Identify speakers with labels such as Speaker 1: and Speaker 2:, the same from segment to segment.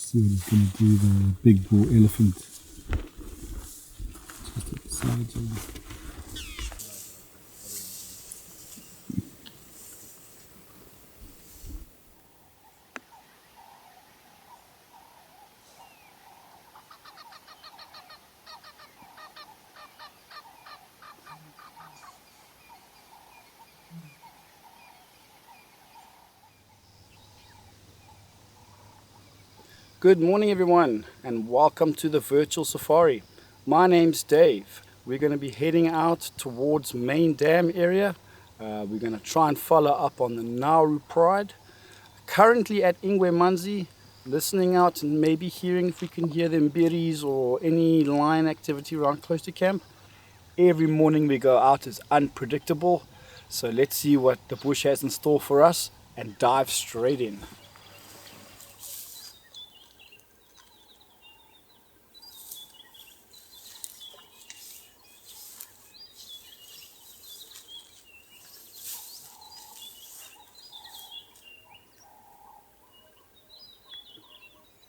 Speaker 1: See what he's going to do, the big bull elephant. Just at the sides of it.
Speaker 2: Good morning, everyone, and welcome to the virtual safari. My name's Dave. We're going to be heading out towards Main Dam area. We're going to try and follow up on the Nauru Pride. Currently at Ingwe, listening out and maybe hearing if we can hear the Mbiris or any lion activity around close to camp. Every morning we go out is unpredictable, so let's see what the bush has in store for us and dive straight in.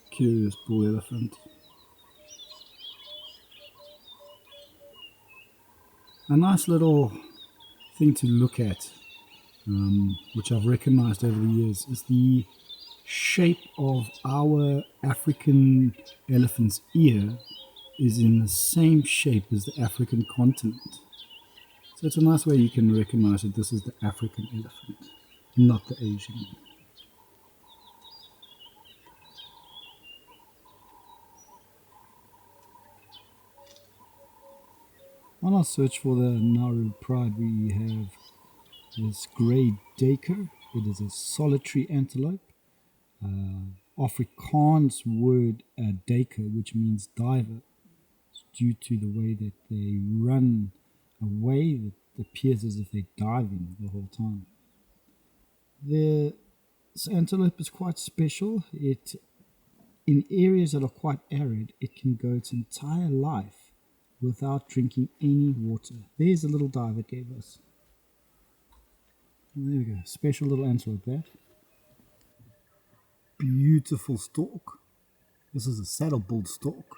Speaker 1: Curious bull elephant. A nice little thing to look at, which I've recognized over the years, is the shape of our African elephant's ear is in the same shape as the African continent. So it's a nice way you can recognize that this is the African elephant, not the Asian. On our search for the Nauru Pride, we have this grey daker. It is a solitary antelope. Afrikaans word daker, which means diver, due to the way that they run away. It appears as if they're diving the whole time. This antelope is quite special. In areas that are quite arid, it can go its entire life without drinking any water. There's a little dive it gave us. There we go, special little antelope there. Beautiful stork. This is a saddle-billed stork.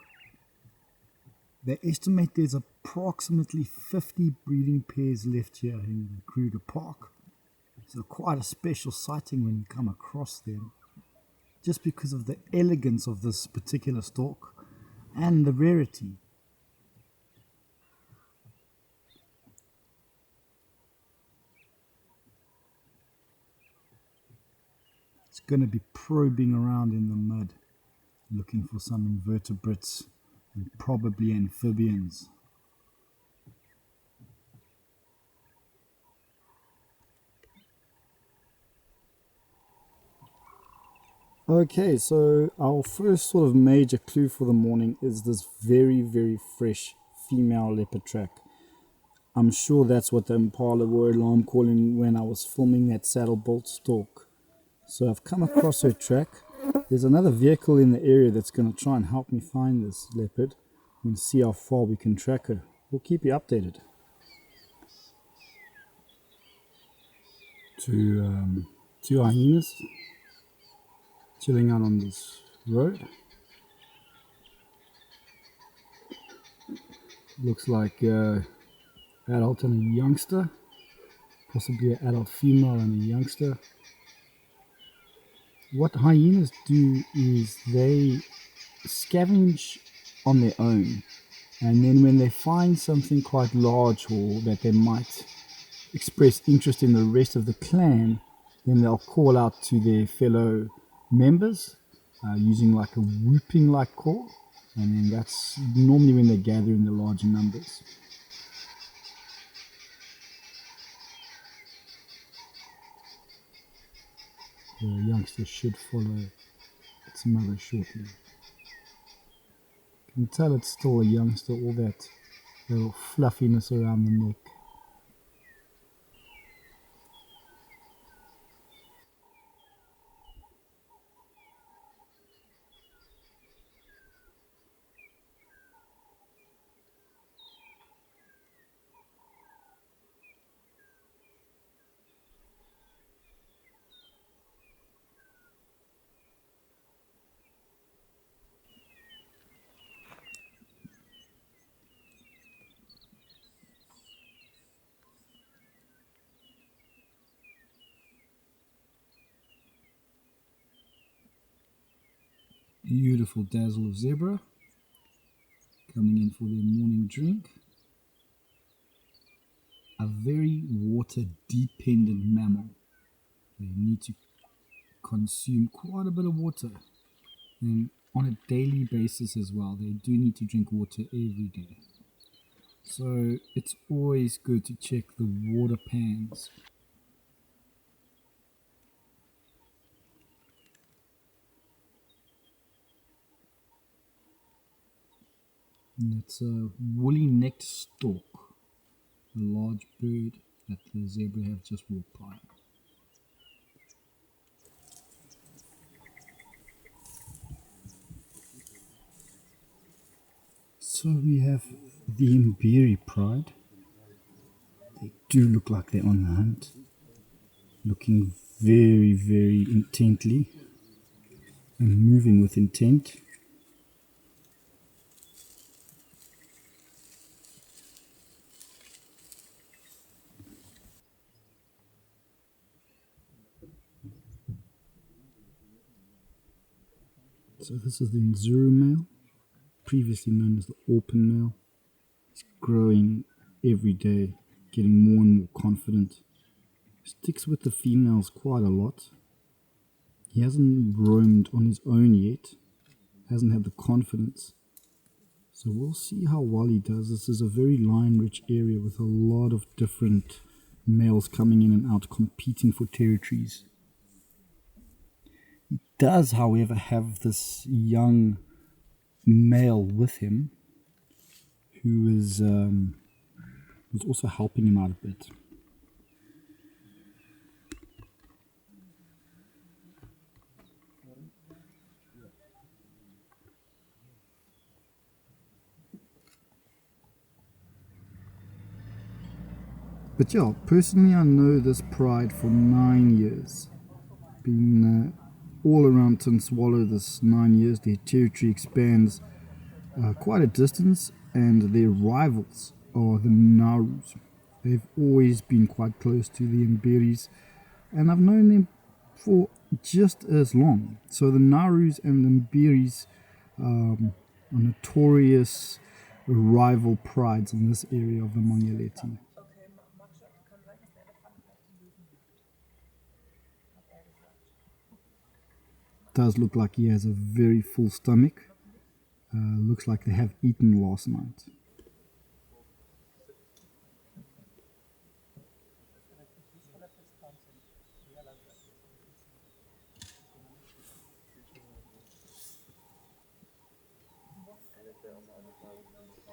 Speaker 1: They estimate there's approximately 50 breeding pairs left here in Kruger Park. So quite a special sighting when you come across them, just because of the elegance of this particular stork and the rarity. It's going to be probing around in the mud, looking for some invertebrates and probably amphibians. Okay, so our first sort of major clue for the morning is this very, very fresh female leopard track. I'm sure that's what the impala were alarm calling when I was filming that saddle-bolt stork. So I've come across her track. There's another vehicle in the area that's going to try and help me find this leopard and see how far we can track her. We'll keep you updated. Two hyenas chilling out on this road. Looks like adult and a youngster, possibly an adult female and a youngster. What hyenas do is they scavenge on their own, and then when they find something quite large or that they might express interest in the rest of the clan, then they'll call out to their fellow members using like a whooping like call, and then that's normally when they gather in the larger numbers. The youngster should follow its mother shortly. You can tell it's still a youngster, all that little fluffiness around the neck. Beautiful dazzle of zebra coming in for their morning drink. A very water dependent mammal. They need to consume quite a bit of water, and on a daily basis as well. They do need to drink water every day. So it's always good to check the water pans. And it's a woolly-necked stork, a large bird that the zebra have just walked by. So we have the Mbiri pride. They do look like they're on the hunt, looking very, very intently and moving with intent. So this is the Mbiri male, previously known as the Orphan male. He's growing every day, getting more and more confident. Sticks with the females quite a lot. He hasn't roamed on his own yet, hasn't had the confidence. So we'll see how well he does. This is a very lion-rich area with a lot of different males coming in and out competing for territories. He does, however, have this young male with him who is who's also helping him out a bit. But yeah, personally I know this pride for 9 years. Been all around Tinswallow this 9 years. Their territory expands quite a distance, and their rivals are the Naurus. They've always been quite close to the Mbiris, and I've known them for just as long. So the Naurus and the Mbiris are notorious rival prides in this area of the Mangaleti. Does look like he has a very full stomach. Looks like they have eaten last night.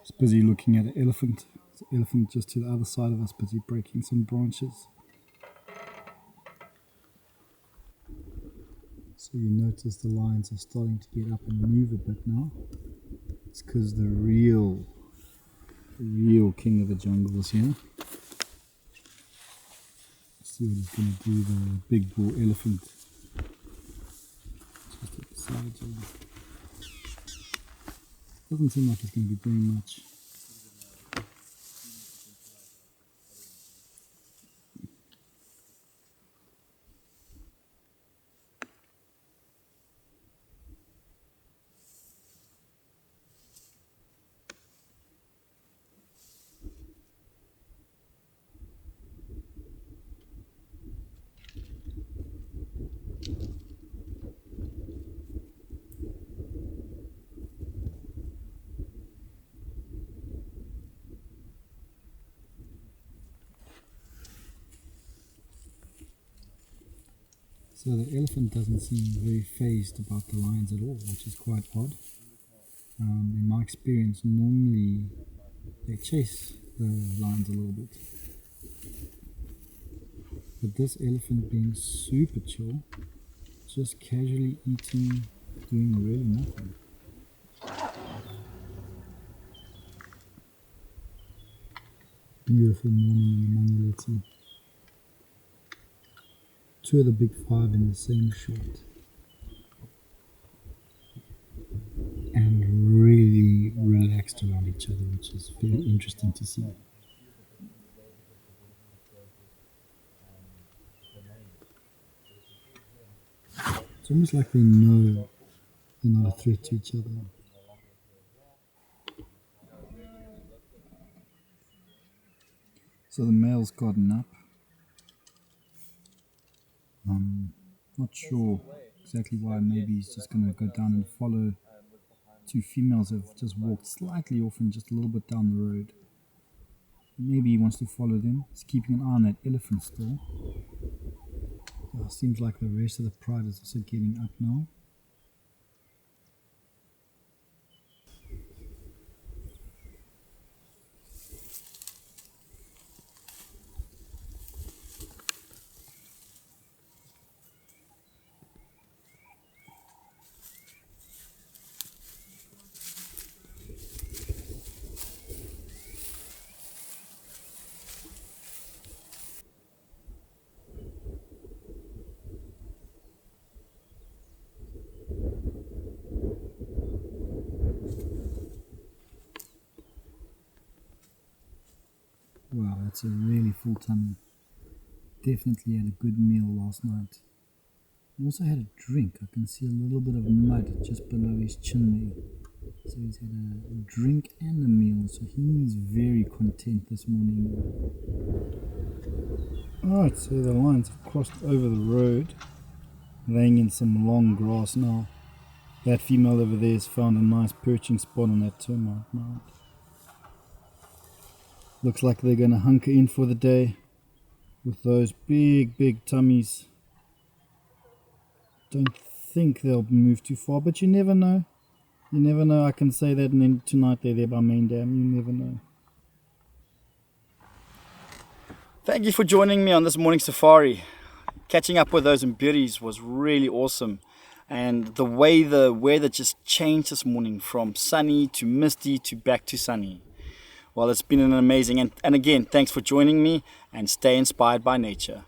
Speaker 1: He's busy looking at an elephant. There's an elephant just to the other side of us, busy breaking some branches. So you notice the lions are starting to get up and move a bit now. It's because the real king of the jungle is here. Let's see what he's going to do, the big bull elephant. Just at the sides of him. Doesn't seem like he's going to be doing much. So the elephant doesn't seem very fazed about the lions at all, which is quite odd. In my experience, normally they chase the lions a little bit. But this elephant being super chill, just casually eating, doing really nothing. Beautiful morning in the Mangaleti. Two of the big five in the same shot. And really relaxed around each other, which is very interesting to see. It's almost like they know They're not a threat to each other. So the male's gotten up. Not sure exactly why. Maybe he's just going to go down and follow. Two females have just walked slightly off and just a little bit down the road. Maybe he wants to follow them. He's keeping an eye on that elephant still. Seems like the rest of the pride is also getting up now. Wow, that's a really full tummy. Definitely had a good meal last night. He also had a drink. I can see a little bit of mud just below his chin there. So he's had a drink and a meal, so he's very content this morning. Alright, so the lions have crossed over the road, laying in some long grass now. That female over there has found a nice perching spot on that termite mound. Looks like they're going to hunker in for the day with those big tummies. Don't think they'll move too far, but you never know. You never know. I can say that, and then tonight they're there by Main Dam. You never know.
Speaker 2: Thank you for joining me on this morning safari. Catching up with those Mbiris was really awesome. And the way the weather just changed this morning from sunny to misty to back to sunny. Well, it's been an amazing, and again, thanks for joining me, and stay inspired by nature.